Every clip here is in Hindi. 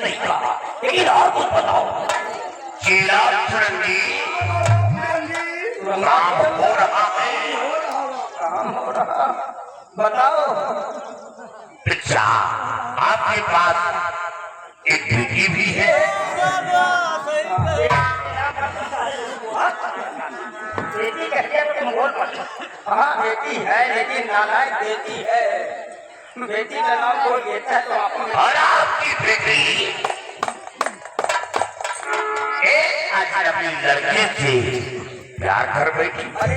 नहीं कहा, लेकिन और कुछ बताओ। चेला सुरंगी काम हो रहा है, काम हो रहा, बताओ। अच्छा, आपके पास एक बेटी भी है? बेटी कहते हैं तुम बोल पड़ो। हाँ बेटी है, लेकिन नालायक बेटी है। बेटी का नाम बोल देता है तो और आपकी बेटी अपने लड़के से प्यार कर बैठी। अरे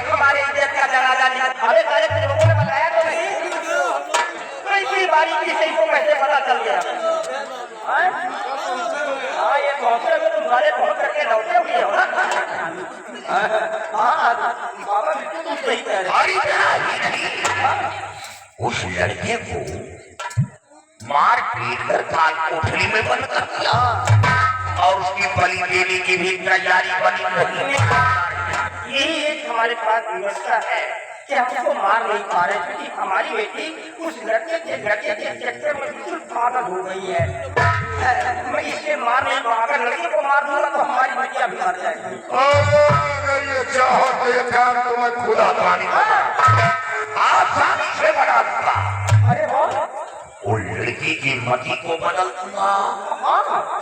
हमारे इज्जत का जनाजा नहीं। अरे सारे लोगों ने बताया तो नहीं, तो इतनी बारीकी से इनको कैसे पता चल गया? हाँ ये पहुंचे में तुम सारे पहुंच करके लौटे हुए हो ना। हाँ बाबा बिल्कुल तुम सही कह रहे हो। उस लड़के को मार पीट कर काल कोठरी में बंद कर दिया और उसकी बलि देने की भी तैयारी बनी रही। यही एक हमारे पास व्यवस्था है कि हम उसको मार नहीं पा रहे, क्योंकि हमारी बेटी उस लड़के के चक्कर में बिल्कुल पागल हो गई है। मैं इसे मार नहीं पाकर लड़के को मार दूंगा तो हमारी बेटियां भी मर जाएगी। अगर ये चाहो तो ये काम तो मैं खुद आसानी से बना दूंगा। अरे वाह, वो लड़की की मति को बदल दूंगा।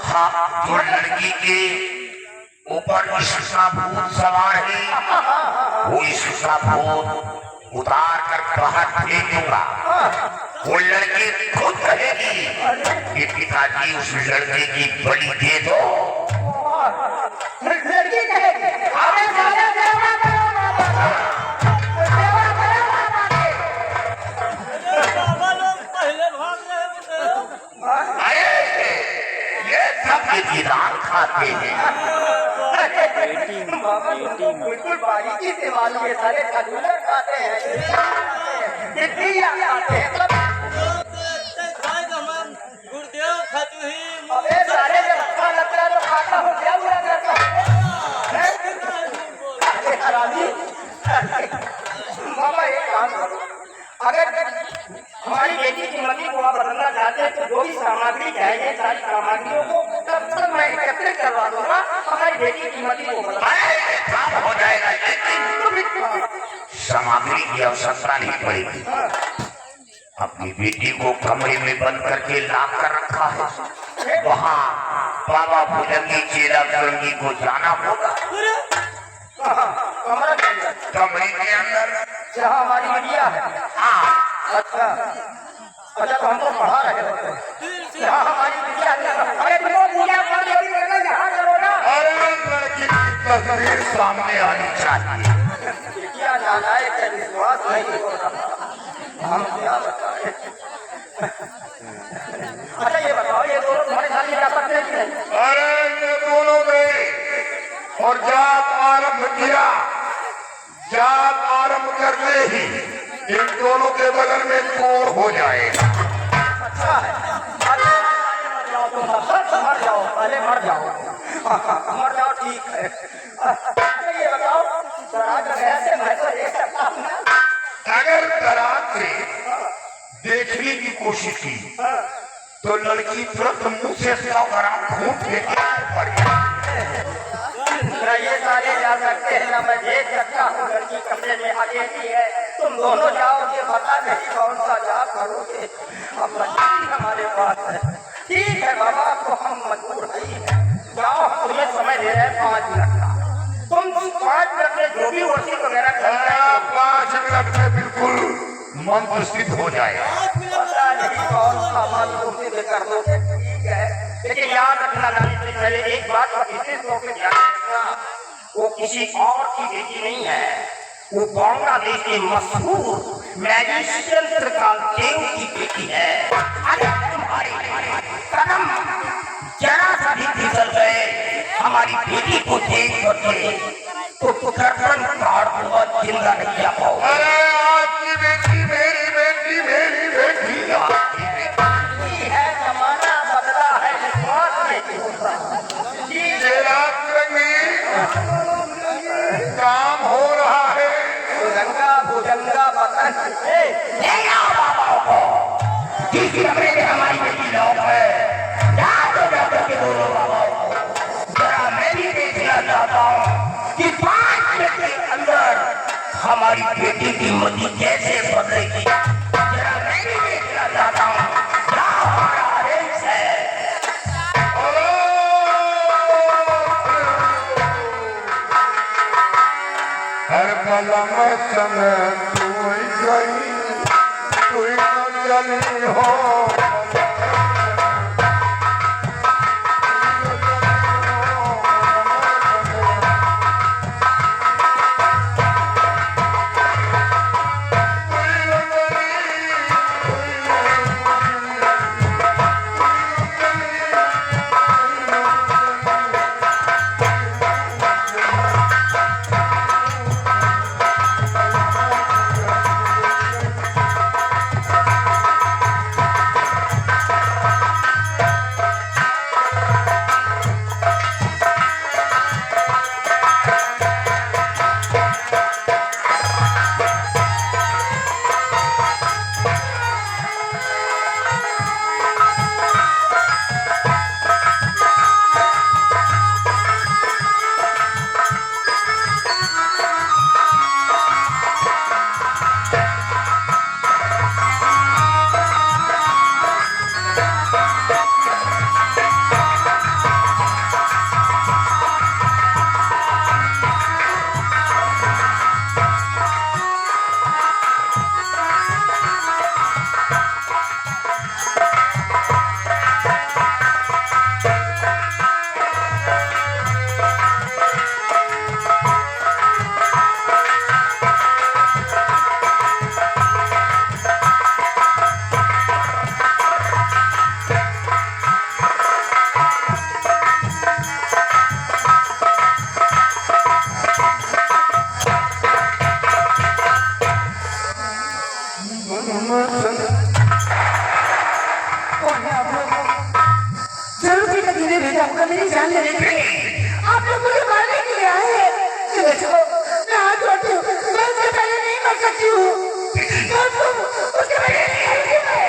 हाँ, जो लड़की के ऊपर इसका भूत सवार है, वो इसका भूत उतार कर बाहर फेंक दूंगा। वो लड़की खुद कहेगी कि पिताजी उस लड़के की बलि दे दो। लड़की कहेगी विधान खाते हैं। बिल्कुल बारीकी से मालूम है, सारे खजूर खाते हैं, गुरुदेव खाते हैं। अबे सारे जब अच्छा लगता है तो खाता हो क्या बुरा करता है? बाबा एक काम करो, अगर हमारी बेटी की मति को आप बदलना चाहते हैं तो जो भी सामग्री चाहिए सारी सामग्रियों को तब तक मैं एकत्रित करवा दूंगा। हमारी बेटी की मति को काम हो जाएगा, लेकिन सामग्री की आवश्यकता नहीं पड़ेगी। अपनी बेटी को कमरे में बंद करके लाक कर रखा है, वहाँ बाबा भुजंगी चेला सुरंगी को जाना होगा। कमरे के अंदर जहाँ हमारी मटिया है। हाँ, अच्छा अच्छा, तो हम तो पढ़ा रहे होते जहाँ हमारी मटिया है। अरे तुमको पूजा पाठ जो भी करना यहाँ करो ना। अरे लड़की की तस्वीर सामने आनी चाहिए। क्या नालायक है, विश्वास नहीं हो रहा, हम क्या बताएं। अच्छा ये बताओ, ये दोनों तुम्हारे साथ ही जा सकते हैं कि नहीं? अरे ये दोनों गए और जाप आरंभ किया। जाप आरंभ करते ही इन दोनों के बगल में कोड़ हो जाएगा। अच्छा है, अरे मर जाओ तुम सब, मर जाओ, पहले मर जाओ, मर जाओ, ठीक है। अच्छा ये बताओ, दराज वगैरह से मैं तो देख सकता हूँ ना? अगर दराज से देखने की कोशिश की तो लड़की तुरंत मुंह से 100 ग्राम खून फेंकने पड़ेगा। ना ये सारे जा सकते हैं, ना मैं देख सकता हूँ। लड़की कमरे में अकेली है, तुम दोनों जाओगे, पता नहीं कौन सा जा करोगे। अब लड़की हमारे पास है, ठीक है बाबा, आपको हम मजबूर नहीं है। जाओ, हम तुम्हें समय दे रहे हैं 5 मिनट का। तुम 5 मिनट में जो भी वर्षी वगैरह करना है 5 मिनट में बिल्कुल मंत्र सिद्ध हो जाएगा। पता नहीं कौन सा मन तुम कर दोगे, ठीक है, लेकिन याद रखना लाने से पहले एक बात का विशेष तौर पर ध्यान रखना, वो किसी और की बेटी नहीं है, वो बांग्लादेश के मशहूर मैजिशियन त्रिकाल देव की बेटी है। अरे तुम्हारे कदम जरा सा भी फिसल गए हमारी बेटी को देख करके तो गर्दन काट दूंगा, जिंदा नहीं आ पाओगे। अरे आपकी बेटी मेरी बेटी, मेरी बेटी है, जमाना बदला है, विश्वास नहीं होता। चेला सुरंगी काम हो रहा है। भुजंगा पतन ले आओ बाबा को, जिस कमरे में हमारी बेटी लोग है तुम्हारी बेटी की मति कैसे बदलेगी जरा मैं भी देखना चाहता हूँ क्या हमारा आदेश है। हर कलम समय तू गई तू जली हो जरूर भी कभी नहीं भेजा होगा मेरी जान लेने के लिए। आप लोग मुझे मारने के लिए आए हैं। चलो जाओ, मैं हाथ जोड़ती हूँ, मैं उससे पहले नहीं मर सकती हूँ। उसके पहले नहीं मरूंगी मैं।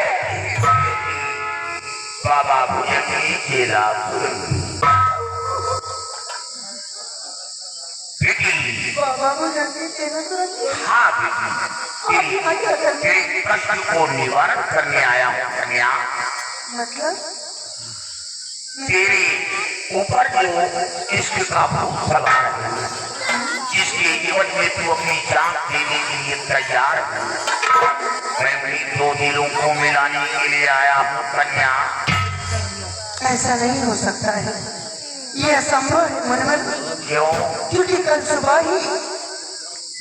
बाबा भुजंगी चेला बेटी बाबा भुजंगी चेला हाँ बेटी तेरे कष्ट को निवारण करने आया हूँ कन्या। मतलब तेरे ऊपर जो इश्क का भूत सवार है जिसके जीवन में तू अपनी जान देने के लिए तैयार है मैं उन्हीं दो दिलों को मिलाने के लिए आया हूँ कन्या। ऐसा नहीं हो सकता है, ये असंभव है मुनवर। क्यों? क्योंकि कल सुबह ही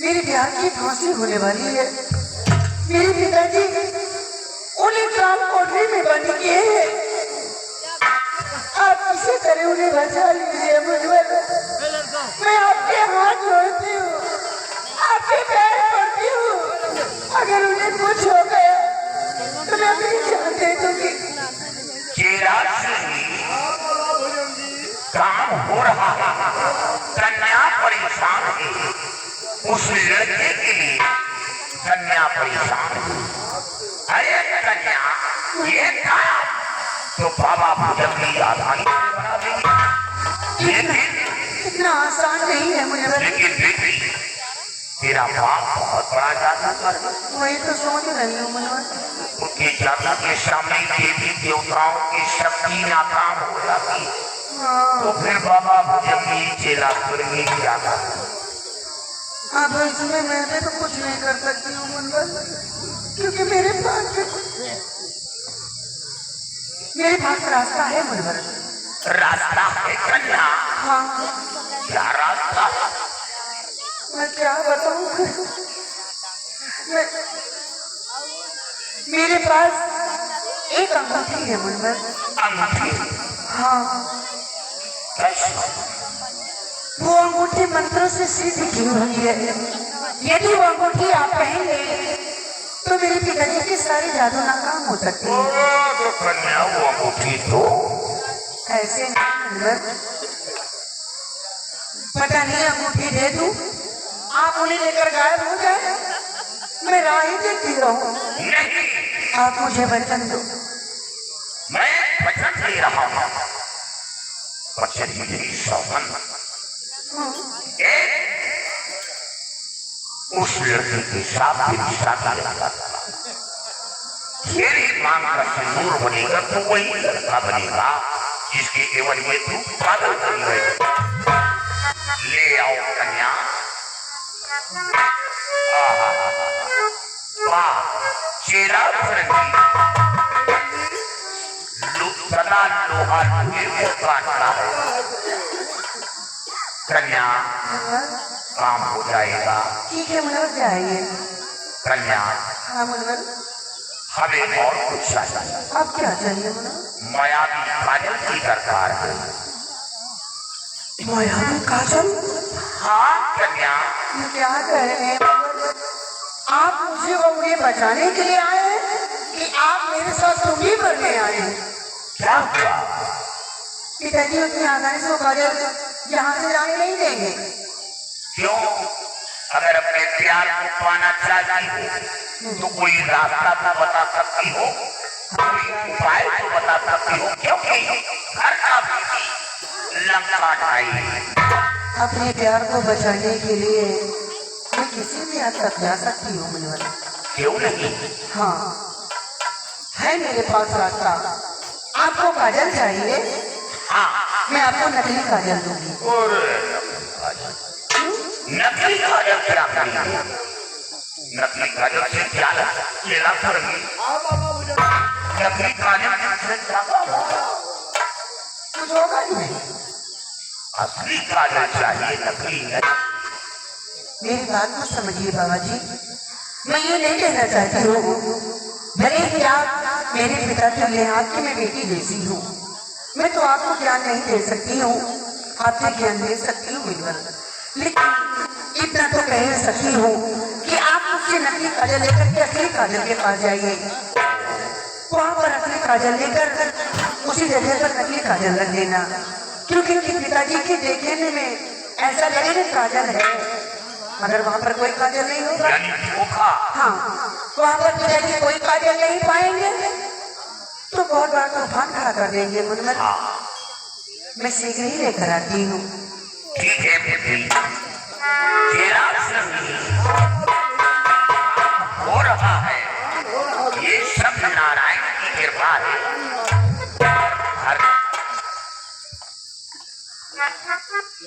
मेरे ब्याह की फांसी होने वाली है। मेरे पिताजी उन्हें काल कोठरी में बंद किए हैं। आप किसी तरह उन्हें बचा लीजिए मुनवर। मैं आपके हाथ जोड़ती हूँ, आपके पैर पड़ती हूँ। अगर उन्हें कुछ हो गया तो मैं अपनी जान दे दूंगी। काम हो रहा है, कन्या परेशान है, उस लड़के के लिए कन्या परेशान है। अरे कन्या ये काम तो बाबा भुजंगी आसानी से बना देंगे, इतना आसान नहीं है मुझे। लेकिन बेटी तेरा बाप बहुत बड़ा जादूगर है। वही तो सोच रही हूँ मनोहर। उनके जादू के सामने देवी देवताओं की शक्ति नाकाम हो जाती है तो फिर बाबा भुजंगी चेला सुरगी क्या करता। अब इसमें मैं भी तो कुछ नहीं कर सकती हूँ मनोहर, क्योंकि मेरे पास रास्ता है मनोहर। रास्ता है कन्या? हाँ, क्या रास्ता? मैं क्या बताऊँ। मेरे पास एक अंगूठी है मनोहर। अंगूठी? हाँ, कैसे? वो अंगूठी मंत्रों से सिद्ध की हुई है। यदि वो अंगूठी आप पहनेंगे तो मेरे पिताजी के सारे जादू नाकाम हो सकते हैं। तो कन्या वो अंगूठी दो। ऐसे नहीं, पता नहीं अंगूठी दे दूं, आप उन्हें लेकर गायब हो जाए, मैं राह ही देखती रहूं। नहीं, आप मुझे वचन दो। मैं वचन दे रहा हूँ, वचन मेरी सौगंध। उस लड़की के साथ मेरी शादी लगा तेरी मांग का सिंदूर बनेगा तो वही लड़का बनेगा जिसके केवल में तू पागल बन गई। ले आओ कन्या। वाह चेला फरंगी सदा लोहा लोहे को काटता है। कन्या काम हो जाएगा। ठीक है मनोहर जाइए। कन्या हाँ मनोहर, हमें और कुछ चाहिए। अब क्या चाहिए मनोहर? मायावी काजल की दरकार है। मायावी काजल? हाँ कन्या। ये क्या कह रहे हैं? आप मुझे और उन्हें बचाने के लिए आए हैं कि आप मेरे साथ चुगली करने आए हैं? क्या हुआ? पिताजी उतनी आसानी से वो काजल यहाँ से जाने नहीं देंगे। क्यों? अगर अपने प्यार को पाना चाहती हो तो कोई रास्ता तो बता सकती हो, कोई उपाय तो बता सकती हो, क्योंकि घर का भी लंका ढाई। अपने प्यार को बचाने के लिए मैं किसी भी हद तक जा सकती हूँ मनोहर। क्यों नहीं? हाँ है मेरे पास रास्ता। आपको काजल चाहिए? हाँ मैं आपको नकली काजल दूंगी। और नकली काजल क्या करेंगे? नकली काजल से क्या चेला फरंगी? नकली काजल से क्या कुछ होगा ही नहीं। असली काजल चाहिए, नकली नहीं। मेरी बात को समझिए बाबा जी, मैं ये नहीं कहना चाहती हूँ भले ही आप मेरे पिता के लिहाज की मैं बेटी जैसी हूँ। मैं तो आपको ज्ञान नहीं दे सकती हूँ, आपसे ज्ञान दे सकती हूँ बिल्कुल, लेकिन इतना तो कह सकती हूँ कि आप मुझसे नकली काजल लेकर के असली काजल के पास जाइए। वहाँ पर असली काजल लेकर उसी जगह पर नकली काजल रख देना, क्योंकि पिताजी के देखने में ऐसा लगेगा काजल है मगर वहाँ पर कोई काजल नहीं होगा। हाँ वहाँ पर पिताजी कोई काजल नहीं पाएंगे तो बहुत बड़ा तूफान खड़ा कर देंगे मनोहर। मैं शीघ्र ही लेकर आती हूँ। ठीक है बेटी, चेला फरंगी हो रहा है, ये सब नारायण की कृपा है।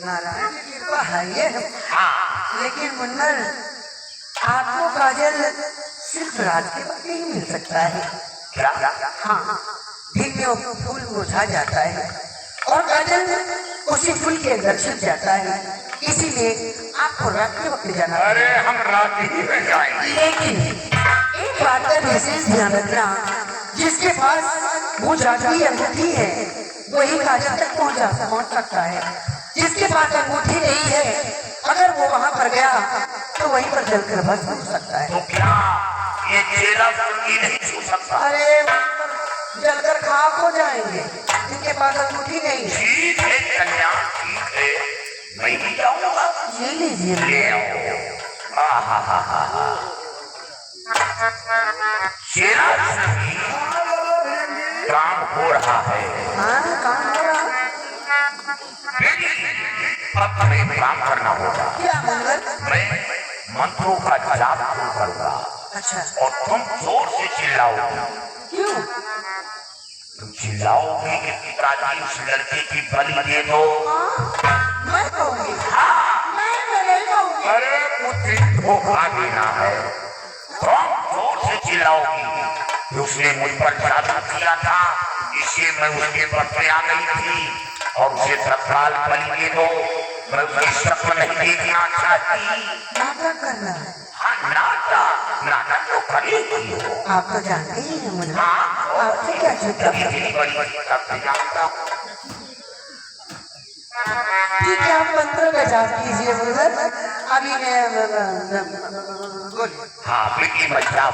नारायण की कृपा है ये। हाँ लेकिन मनोहर आपको काजल सिर्फ रात के वक्त ही मिल सकता है। क्या? हाँ दिन में वो फूल मुरझा जाता है और काजल उसी फूल के अंदर छिप जाता है, इसीलिए आपको रात के वक्त जाना। अरे हम रात ही में जाएंगे। लेकिन एक बात का विशेष ध्यान रखना, जिसके पास वो जादुई अंगूठी है वही काजल तक पहुंच सकता है। जिसके पास अंगूठी नहीं है अगर वो वहां पर गया तो वहीं पर जलकर भस्म हो सकता है। तो क्या ये चेला फरंगी नहीं छू सकता? अरे जलकर खाक हो जाएंगे जिनके पास अंगूठी नहीं है। ठीक है कन्या, ठीक है, मैं भी जाऊंगा। ये लीजिए। ले आओ। आहा चेला फरंगी काम हो रहा है। हाँ काम हो रहा है। बेटी, अब हमें काम करना होगा। क्या मनोहर? मैं मंत्रों का जाप करूंगा अच्छा और तुम जोर से चिल्लाओगे। क्यों? तुम चिल्लाओगे कि पिताजी उस लड़के की बलि दे दो। मैं कहूँगी। मैं नहीं कहूँगी। अरे मुझे धोखा देना है। तुम जोर से चिल्लाओगी कि उसने मुझ पर जादू किया था, इसलिए मैं उसके पत्ते आ गई थी और उसे तत्काल बलि दे दो। मैं उसकी शक्ल नहीं देखना चाहती। नाटक करना है। हाँ नाटक तो करेगी हो। आप तो जानते ही हैं मनोहर, हाँ आपसे क्या छूटा। ठीक है आप मंत्र का जाप कीजिए मनोहर। अभी मैं बोलिए। हाँ बेटी बच्चा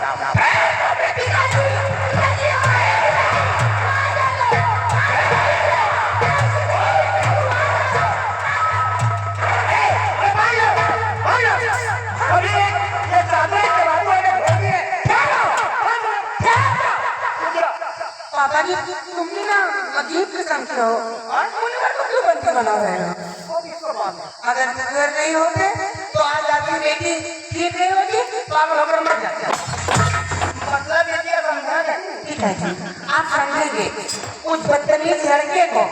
पापा जी तुमने ना अजीब किस्म के हो और मुनवर को क्यों बंदी बना रहे हो? अगर मुनवर नहीं होते तो आज आपकी बेटी ठीक नहीं होगी, पागल होकर मर जाती। मतलब ये क्या समझा नहीं? पिताजी आप समझेंगे उस बदतमीज लड़के को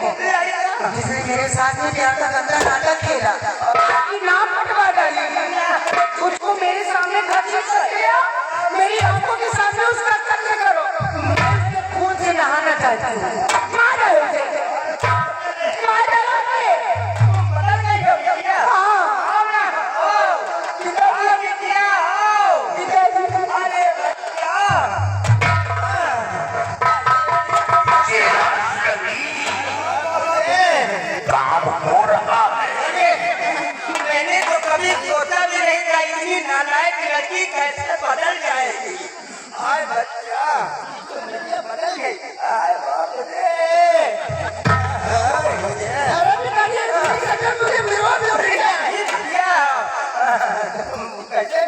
जिसने मेरे साथ में प्यार का गंदा नाटक खेला, आपकी नाम कटवा डाली, उसको मेरे सामने घसीट कर दिया, मेरी आंखों के सामने उसका कत्ल करो। मैं उसके खून से नहाना चाहती हूँ। मारो उसे, मार डालो उसे। बदल गई हो क्या? हाँ आओ ना, आओ। आओ बिटिया, आओ। पिताजी अरे बच्चा। काम हो रहा है। मैंने तो कभी सोचा भी नहीं था इतनी नालायक लड़की कैसे बदल जाएगी। हाय बच्चा, दुनिया बदल गई। हाय बाप रे। अरे पिताजी मुझे विरोध हो रही है। नहीं भैया, कैसे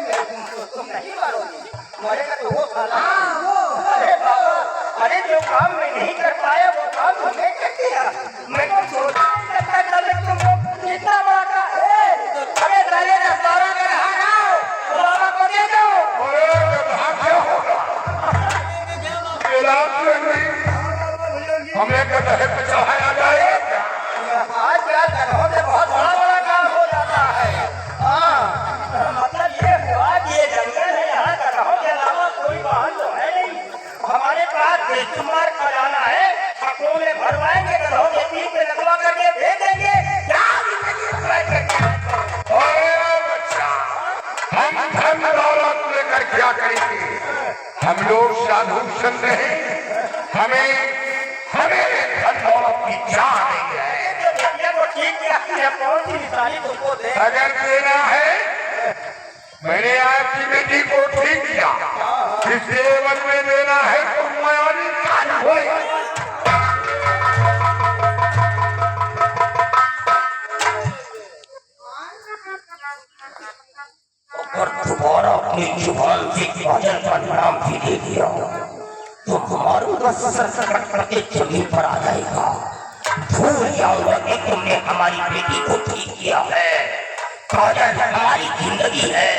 तुम नहीं मारोगी? मरेगा तो वो साला। अरे बाबा, अरे जो काम मैं नहीं कर पाया वो काम तुमने कर दिया। मैं तो सोचा नहीं सकता था कि तुम लोग इतना बड़ा अरे साले ना सारा का हाथ आओ, बाबा को दे दो। हमें गधे पे चढ़ाया जाएगा क्या? आजकल गधों से बहुत बड़ा काम हो जाता है। हाँ, मतलब ये हुआ कि ये जंगल है, यहाँ गधों के अलावा कोई वाहन तो है नहीं। हमारे पास बेशुमार खजाना है, ट्रकों में भरवाएंगे, गधों के पीठ पे लगवा करके भेज देंगे। क्या जिंदगी बर्बाद करके अरे बच्चा, हम धन दौलत लेकर क्या करेंगे? हम लोग साधु संत हैं, हमें धन दौलत की चाह नहीं है। बेटिया को ठीक किया है, कौन सी निशानी तुमको दे? अगर देना है, मैंने आपकी बेटी को ठीक किया, इस जीवन में देना है तो मायावी कान होए। और दोबारा अपनी जुबान से काजल का नाम भी ले लिया तो हमारा बस सर करके जमीन पर आ जाएगा। भूल जाऊंगा कि तुमने हमारी बेटी को ठीक किया है। काजल हमारी जिंदगी है।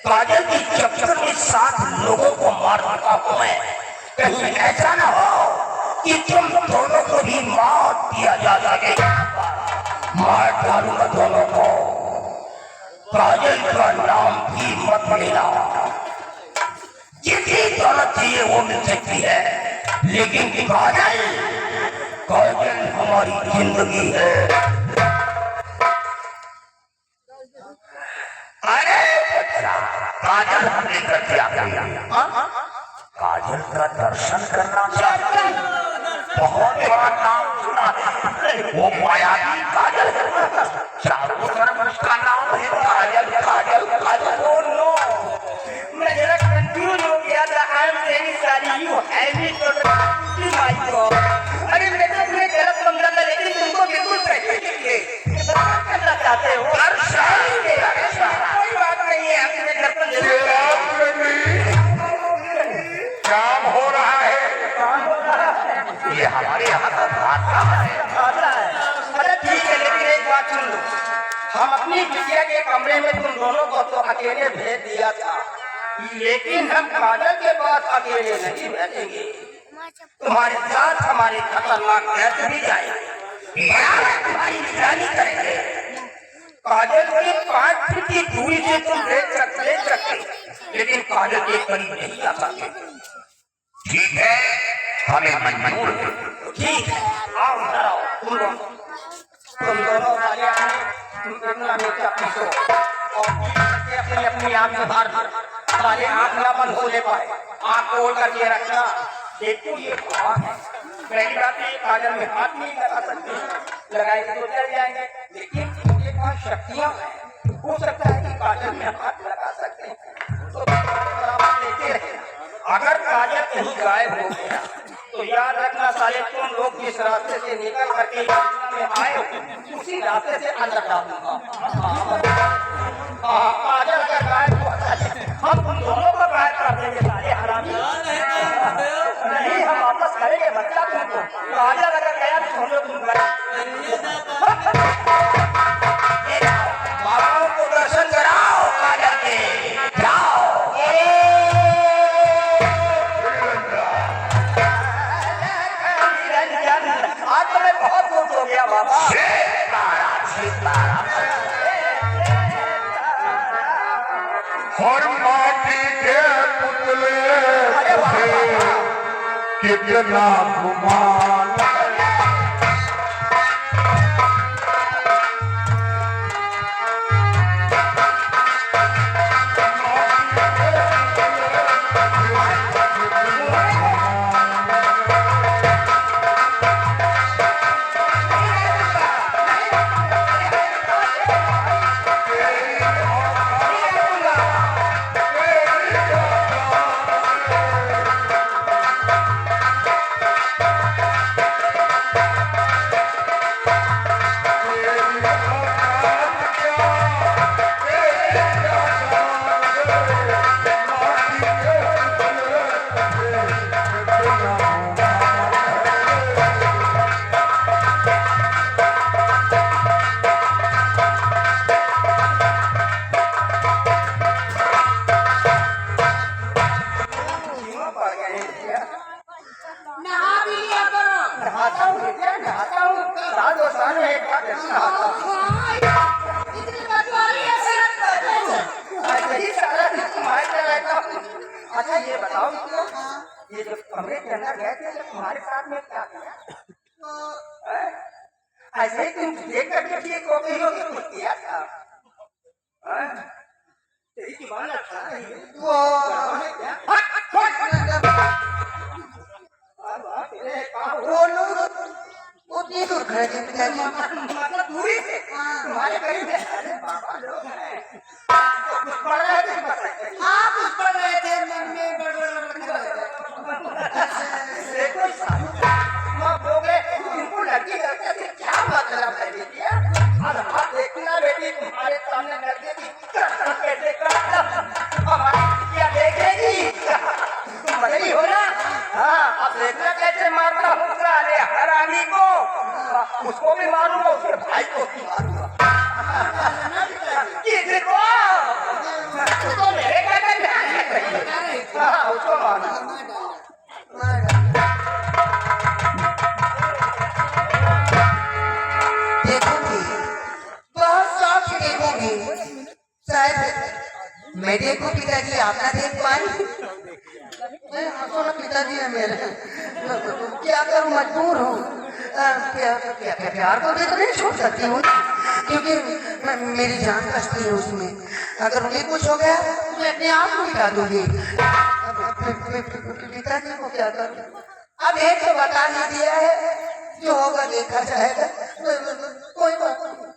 काजल के चक्कर में 7 लोगों को मार रखा हूं मैं। कहीं ऐसा ना हो कि तुम दोनों को भी मौत दिया जा सके। मार डालूंगा दोनों को। काजल का नाम भी मत लेना। जितनी दौलत चाहिए वो मिल सकती है, लेकिन काजल हमारी जिंदगी है। अरे बच्चा, काजल हमने कर दिया। काजल का दर्शन करना चाहता है। बहुत बड़ा नाम सुना है, वो मायावी काजल। चारों तरफ उसका नाम है काजल काजल काजल। Oh no! मैं जरा कंफ्यूज हो गया था। I am very sorry, you have it my God. अरे मैं तो तुम्हें गलत समझा था, लेकिन तुमको बिल्कुल सही निकले। करना चाहते हो? कोई बात नहीं है, हम तुम्हें घर पर काम हो रहा है। ये हमारे यहाँ का भाषा है। आता है। अरे ठीक है, लेकिन एक बात सुन लो। हम अपनी बिटिया के कमरे में तुम दोनों को तो अकेले भेज दिया था, लेकिन हम काजल के पास अकेले नहीं भेजेंगे। तुम्हारे साथ हमारे खतरनाक कैद भी जाएंगे। तुम्हारी निगरानी करेंगे। काजल के 5 फीट की दूरी से तुम ले सकते, लेकिन काजल के करीब नहीं आ सकते। ठीक है, हमें मंजूर है। ठीक है, आओ इधर आओ। तुम दोनों वाले आए, तुम इतना नीचे पीछो और अपनी अपनी आंख में भर सारे आंख ना बंद हो ले पाए। आंख खोल करके रखना। देखो ये भगवान है। पहली बात ये, काजल में हाथ नहीं लगा सकते, लगाएंगे तो चल जाएंगे, लेकिन इनके पास शक्तियां हैं। हो सकता है कि काजल में हाथ लगा सकते हैं, तो बराबर लेते रहना। अगर काजल कहीं गायब हो गया तो याद रखना साले, तुम लोग जिस रास्ते से निकल करके में आए हो उसी रास्ते से अंदर डालूंगा। काजल अगर गायब हो हम तुम दोनों को गायब कर देंगे साले हरामी। नहीं, हम वापस करेंगे बच्चा तुमको। काजल अगर गया तो हम लोग तुम बाबाओं को दर्शन करा इतना गुमान जीवा पड़ गए हैं क्या? नहा भी लिया करो। नहाता हूँ क्या? नहाता हूँ साल दो साल में एक बार जरूर नहाता हूँ। इतनी बदवाली है सड़क पर। ऐसे ही सारा दिन तुम्हारे से रहता हूँ। अच्छा ये बताओ मुझको, ये जो कमरे के अंदर गए थे तो तुम्हारे साथ में क्या किया? हैं? ऐसे ही तुम देख करके ठीक हो गई हो कि कुछ किया था? हैं? तेरी जुबान अच्छा नहीं है। वो है क्या? हट, हट, हट। अब तेरे कहाँ हो? वो लोग उतनी दूर खड़े थे पिताजी। मतलब दूरी से तुम्हारे करीब है। अरे बाबा लोग हैं कुछ पढ़ रहे थे बस ऐसे ही। आप कुछ पढ़ रहे थे मन में बड़बड़ कर रहे थे। देखो साहब, माँ बोले इनको लड़की लड़के से क्या मतलब है बेटिया? अब हाथ देखना बेटी तुम्हारे सामने लड़के की कैसे करता हमारी क्या देखेगी? तुम बड़ी हो ना? हाँ, अब देखना कैसे मारता हूँ साले हरामी को। उसको भी मारूंगा, उसके भाई को भी मारूंगा। किसको? उसको मेरे क्या करना है? हाँ, उसको मारूंगा। देखूंगी, बहुत शौक से देखूंगी। शायद मैं देखूं पिताजी आप ना देख पाए। पिताजी है मेरे, क्या करूं, मजबूर हूँ। क्या क्या क्या प्यार को भी तो नहीं छोड़ सकती हूँ, क्योंकि मेरी जान बचती है उसमें। अगर उन्हें कुछ हो गया तो मैं अपने आप को मिटा दूंगी। पिताजी को क्या करूं? अब एक तो बता ही दिया है, जो होगा देखा जाएगा। कोई बात नहीं।